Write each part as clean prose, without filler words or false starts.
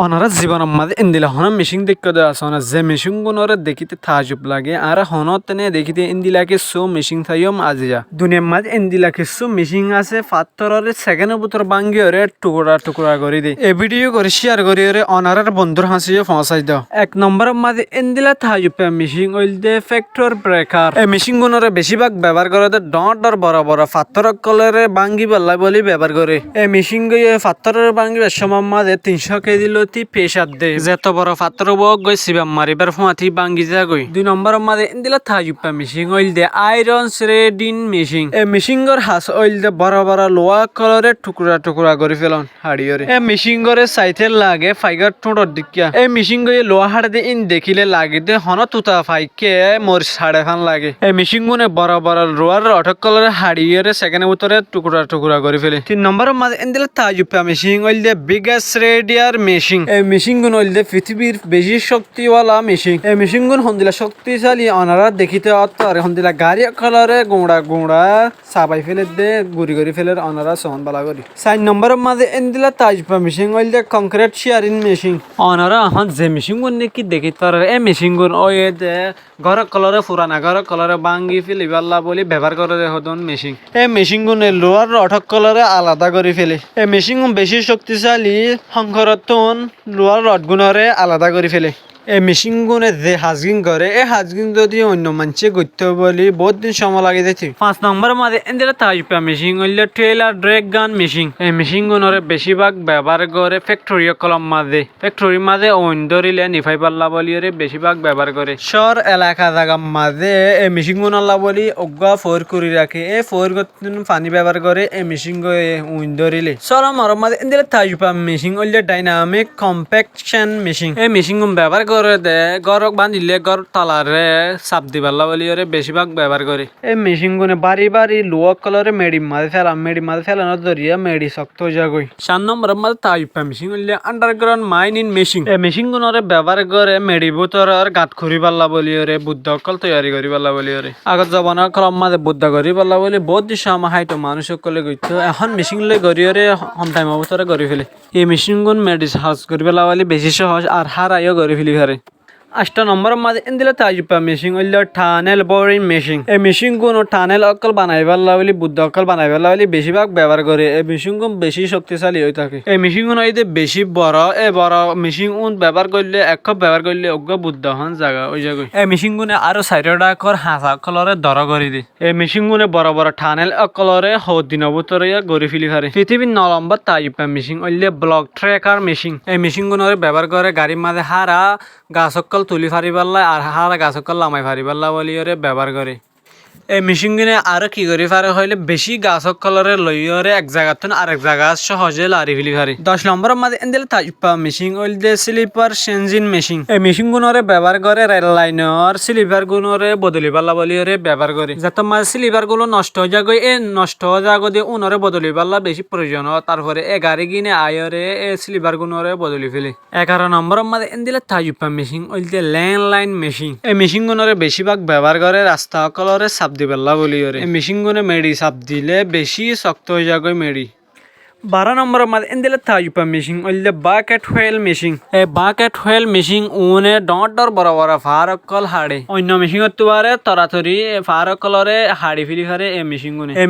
অনারা জীবনের মাঝে ইন্দিলা হন মেশিন দেখতে দেওয়া আছে না যে মেশিন গুণরে দেখিতে তাজুব লাগে আর হনতেনে দেখিতে ইন্দিলাকে সো মেশিন থাইম আজিয়া দুনিয়ার মাঝে ইন্দিলাকে সো মেশিন আছে পাথরের সেকেন্ডের ভিতর ভাঙ্গি ওরে টুকরা টুকরা করে দেয় এই ভিডিও করে শেয়ার করি ওরে অনারার বন্ধুর হাসিয়ে পৌঁছাই দাও এক নম্বরের মাঝে ইন্দিলা তাজুব মেশিন ওইল দে ফ্যাক্টর ব্রেকার এই মেশিন গুণরে বেশিরভাগ ব্যবহার করে ডর বড় বড় পাথর কলরে ভাঙ্গি বেলা বলি ব্যবহার করে এই মেশিন গিয়ে পাথরের ভাঙ্গিবার সময় মাঝে 300 কেজি লতি পেশার দে যেত বড় পাত্র বক গই সিবাম মারিবার ফুয়াতি ভাঙ্গি যা গই 2 নম্বরের মাঝে ইন্দিলা তাজুপা মেশিন ওইল দে আয়রন শ্রেডিং মেশিন এই মেশিনগর হাস ওইল দে বড় বড় লোহা কলরে টুকরা টুকরা করে ফেলন হাড়িয়রে এই মেশিনগরে সাইতে লাগে ফাইগার ঠোঁটর দিকিয়া এই মেশিন গই লোহা হাড় দে ইন দেখিলে লাগে দে হন তুতা ফাইকে মোর সাড়ে ফান লাগে এই মেশিন গুনে বড় বড় রোয়ার অটক কলরে হাড়িয়রে সেকেন্ডের ভিতরে টুকরা টুকরা করে ফেলে 3 নম্বরের মাঝে ইন্দিলা তাজুপা মেশিন ওইল দে বিগেস্ট রেডিয়ার মেশিন এই মেশিন গুণ হইলে পৃথিবীর বেশি শক্তিওয়ালা মেশিন এই মেশিন গুণ হন্দিলা শক্তিশালী অনারা দেখিতে অত্তর হন্দিলা গাড়ি কলরে গোড়া গোড়া সাবাই ফেলে দে গুড়ি গুড়ি ফেলে অনারা সহন বালা করি 4 নম্বরের মাঝে ইন্দিলা তাজপা মেশিন হইলে কংক্রিট শেয়ারিং মেশিন অনারা এখন যে মেশিন গুণ নাকি দেখিতে পারে এই মেশিন গুণ ওই যে ঘর কলরে পুরানা ঘর কলরে ভাঙ্গি ফেলি বাল্লা বলি ব্যবহার করে হদন মেশিন এই মেশিন গুণে লোহার অঠক কলরে আলাদা করে ফেলে এই মেশিন গুণ বেশি শক্তিশালী সংঘরতন লোহার রড গুণরে আলাদা করে ফেলে এই মেশিন গুণে যে হাজগিং করে এই হাজগিং যদি অন্য মানুষে করতে বলি বহুত দিন সময় লাগে যাচ্ছে 5 নম্বরের মাঝে এদের তাজপা মেশিন হইলে ট্রেলার ড্রেক গান মেশিন এই মেশিন গুণরে বেশিরভাগ ব্যবহার করে ফ্যাক্টরি কলম মাঝে ফ্যাক্টরির মাঝে অইন ধরিলে নিফাই পাল্লা বলিয়ে বেশিরভাগ ব্যবহার করে শহর এলাকা জায়গা মাঝে এই মেশিন গুণাল্লা বলি অজ্ঞা ফোর করে রাখে এই ফোর পানি ব্যবহার করে এই মেশিন অইন ধরিলে সরমর মাঝে এদের তাজপা মেশিন হইলে ডাইনামিক কম্প্যাকশন মেশিন এই মেশিন ব্যবহার করে দে গরক বান্ধিলে গর তালারে চাপ দিবাল্লা বলি ওরে বেশিরভাগ ব্যবহার করে এই মেশিন গুনে বাড়ি বাড়ি লোয়া কলরে মেডি মাঝে ফেলানোর দরিয়া মেডি শক্ত হয়ে যাগই 4 নম্বরের মাঝে তাজপা মেশিন হইলে আন্ডারগ্রাউন্ড মাইনিং মেশিন এই মেশিন গুনরে ব্যবহার করে মেডি ভিতরের গাঁত খুঁড়ি পাল্লা বলি ওরে বুদ্ধ অকল তৈরি করি পাল্লা বলি ওরে আগত জবানের কলম মাঝে বুদ্ধ করি পাল্লা বলি বহুত সময় হাইতো মানুষ সকলে গইতো এখন মেশিন লই গড়ি ওরে কম টাইমের ভিতরে গড়ি ফেলে এই মেশিন গুন মেডি সহজ করি পাল্লা বলি বেশি সহজ আর হারাইও গড়ি ফেলি হারে 8 নম্বরের মাঝে ইন্দিলা তাজপা মেশিন হইল টানেল বোরিং মেশিন এই মেশিন গুণ টানেল অকল বানাইবার বলি বুদ্ধ অকল বানাইবার বলি বেশিরভাগ ব্যবহার করে এই মেশিন গুণ বেশি শক্তিশালী হয়ে থাকে এই মেশিন গুণ হইতে বেশি বড় এই বড় মেশিন গুণ ব্যবহার করলে এক কাপ ব্যবহার করলে অজ্ঞ বুদ্ধ হন জায়গা ওই জায়গায় এই মেশিন গুণে আরো 4টা কর হাসা অকলরে দর করে দি এই মেশিন গুণে বড় বড় টানেল অকলরে দিন ভিতরে গড়ি ফেলি পারে পৃথিবীর 9 নম্বর তাজপা মেশিন হইলে ব্লক ট্রেকার মেশিন এই মেশিন গুণরে ব্যবহার করে গাড়ির মাঝে হারা গাছ অকল তুলি ফারি পাল্লা আর হারা গাছ অকল লামাই ফারি পাল্লা বলি ওরে ব্যবহার করে এই মেশিন কিনে আরো কি করি পারে হইলে বেশি গাছ অকলরে লইরে এক জায়গা থেকে আরেক জায়গা সহজে লারি ফেলি পারে 10 নম্বরের মাঝে এন্দেলে তাজপা মেশিন ওইল দে স্লিপার চেঞ্জিং মেশিন এই মেশিন গুণরে ব্যবহার করে রেল লাইনের স্লিপার গুণরে বদলি পাল্লা বলি ওরে ব্যবহার করে যাতে মাঝে স্লিপার গুলো নষ্ট হয়ে যাগো এই নষ্ট হয়ে যাগো দিয়ে উনরে বদলি পাল্লা বেশি প্রয়োজন তারপরে এ গাড়ি কিনে আয়রে এই স্লিপার গুণরে বদলি ফেলে 11 নম্বরের মাঝে এন্দেলে তাজপা মেশিন ওইল দে ল্যান্ডলাইন মেশিন এই মেশিন গুণরে বেশিরভাগ ব্যবহার করে রাস্তা অকলরে দিবেল্লা বলি ওরে এই মেশিন গুনে মেডি চাপ দিলে বেশি শক্ত হয়ে যাবে মেডি 12 নম্বরের মাঝে এন্দেলে তাজপা মেশিন ওইলে বাকেট হুইল মেশিন এই বাকেট হুইল মেশিন উনে ডর বড় বড় ফার অকল হাড়ে অন্য মেশিন তোয়ারে তরাতরি ফার অকলরে হাড়ি ফিলি হারে এই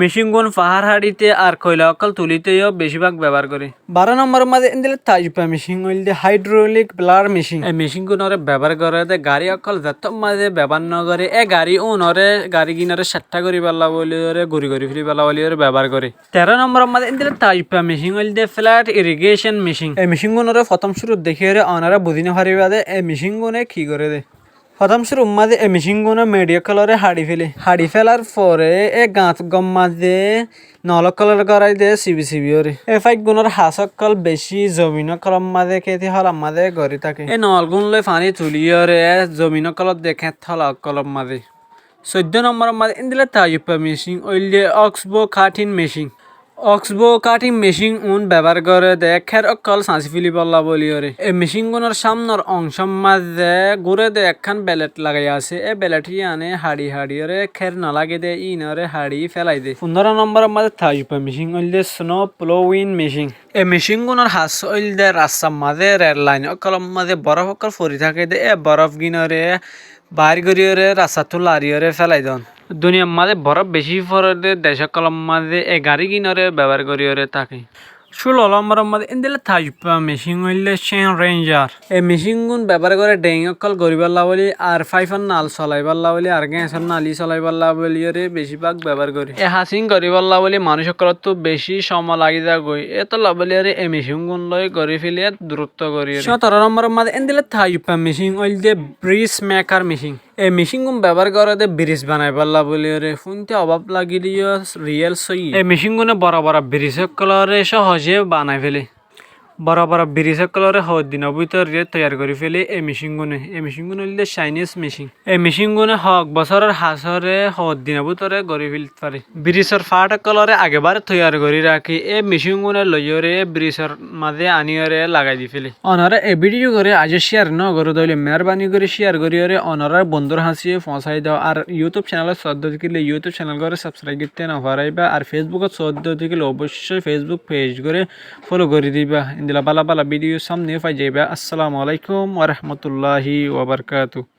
মেশিন গুন পাহাড় হাড়িতে আর কয়লা অকল তুলিতেও বেশিরভাগ ব্যবহার করে 12 নম্বরের মাঝে এন্দেলে তাজপা মেশিন ওইলে হাইড্রোলিক ব্লার মেশিন এই মেশিন গুনরে ব্যবহার করে দে গাড়ি অকল যত মাঝে ব্যবহার ন করে এই গাড়ি উনরে গাড়ি কিনরে সেট্টা করি পাল্লা বলি ওরে গুড়ি গুড়ি ফিরি পাল্লা বলি ওরে ব্যবহার করে 13 নম্বরের মাঝে এন্দেলে তাজপা মেশিন হইল দে ফ্ল্যাট ইরিগেশন মেশিন এই মেশিন গুণরে প্রথম শুরু দেখিয়ে অনারা বুঝি না পারিবা দে এই মেশিন গুণে কি করে দে প্রথম শুরু মাঝে এই মেশিন গুণে মিডিয়া কালারে হাড়ি ফেলার পরে এ গাঁত গম মাঝে নল কালার করাই দে সিবি ওরে এই ফাইক গুণর হাসকল বেশি জমিন কলম মাঝে খেতে হল মাঝে গড়ি থাকে এই নল গুণ লই পানি তুলিয়রে জমিন কলত দেখে হল কলম মাঝে 14 নম্বরের মাঝে ইন্দিলে তাজপা মেশিন ওইলে অক্সবো কাটিং মেশিন অক্সবো কাটিং মেশিন উন ব্যবহার করে দে খের অকল সাঁচি ফিলি বল্লা বলি ওরে এই মেশিন গুণর সামনের অংশ মাঝে ঘুরে দে একখান বেলেট লাগাই আছে এ বেলেটটি আনে হাড়ি হাড়ি ওরে খের নালাগে দে ইনরে হাড়ি ফেলাই দে 15 নম্বরের মাঝে থাকবে মেশিন হইলে স্নো প্লোউইন মেশিন এই মেশিন গুণর হাস হইলে রাস্তার মাঝে রেল লাইন অকল মাঝে বরফ অকল ফরি থাকে দে এ বরফ গিনরে বাইর করিওরে রাস্তা তো লারিওরে ফেলাই দন দুনিয়ার মাঝে বরফ বেশি পড়ে দেশ কলম মাঝে গাড়ি কিনরে ব্যবহার করিওরে থাকে 16 নম্বরের মধ্যে ইন্দিলে থাকবে মেশিন হইলে চেন রেঞ্জার এই মেশিন গুণ ব্যবহার করে ডেং অকল গরিবার লাভলি আর ফাইফার নাল চলাইবার লাভলি আর গ্যাসের নালি চলাইবার লাভলি বেশিরভাগ ব্যবহার করে এ হাসিং গরিবার লাভলি মানুষ সকলত তো বেশি সময় লাগি যা গই এত লাভলি এই মেশিন গুণ লই গড়ি ফেলে দূরত্ব করি 17 নম্বরের মধ্যে ইন্দিলে থাকবে মেশিন হইলে ব্রিজ মেকার মেশিন এই মেশিন গুণ ব্যবহার করে ব্রিজ বানাইবার লাভলি শুনতে অভাব লাগিলিও রিয়েল সই এই মেশিন গুণে বড় বড় ব্রিজ সকলরে সহজে বানাই ফেলে বড় বড় ব্রিজ সকলরে হদ দিনের ভিতরে তৈয়ার করে ফেলে এই মেশিন গুণ হইলে চাইনিজ মেশিন এই মেশিন গুণে হক বছরের হাসরে হদ দিনের ভিতরে গড়ি ফেলতে পারে ব্রিজের ফাট সকলরে আগেবার তৈয়ার করে রাখি এই মেশিন গুণে লইরে ব্রিজের মাঝে আনিয়রে লাগাই দি ফেলে অনারা এই ভিডিও করে আজ শেয়ার ন করে দইলে মেহরবানি করে শেয়ার করিয়রে অনারা বন্ধুর হাসিয়ে পৌঁছাই দাও আর ইউটিউব চ্যানেলের সদ্য থেকে ইউটিউব চ্যানেল করে সাবস্ক্রাইব করতে না পারাইবা আর ফেসবুকের সদ্য থেকে অবশ্যই ফেসবুক পেজ করে ফলো করে দিবা ইন্দিলা বালা বালা ভিডিও সামনে পাই যাইবা। আসসালামু আলাইকুম ওয়া রাহমাতুল্লাহি ওয়া বারাকাতুহু।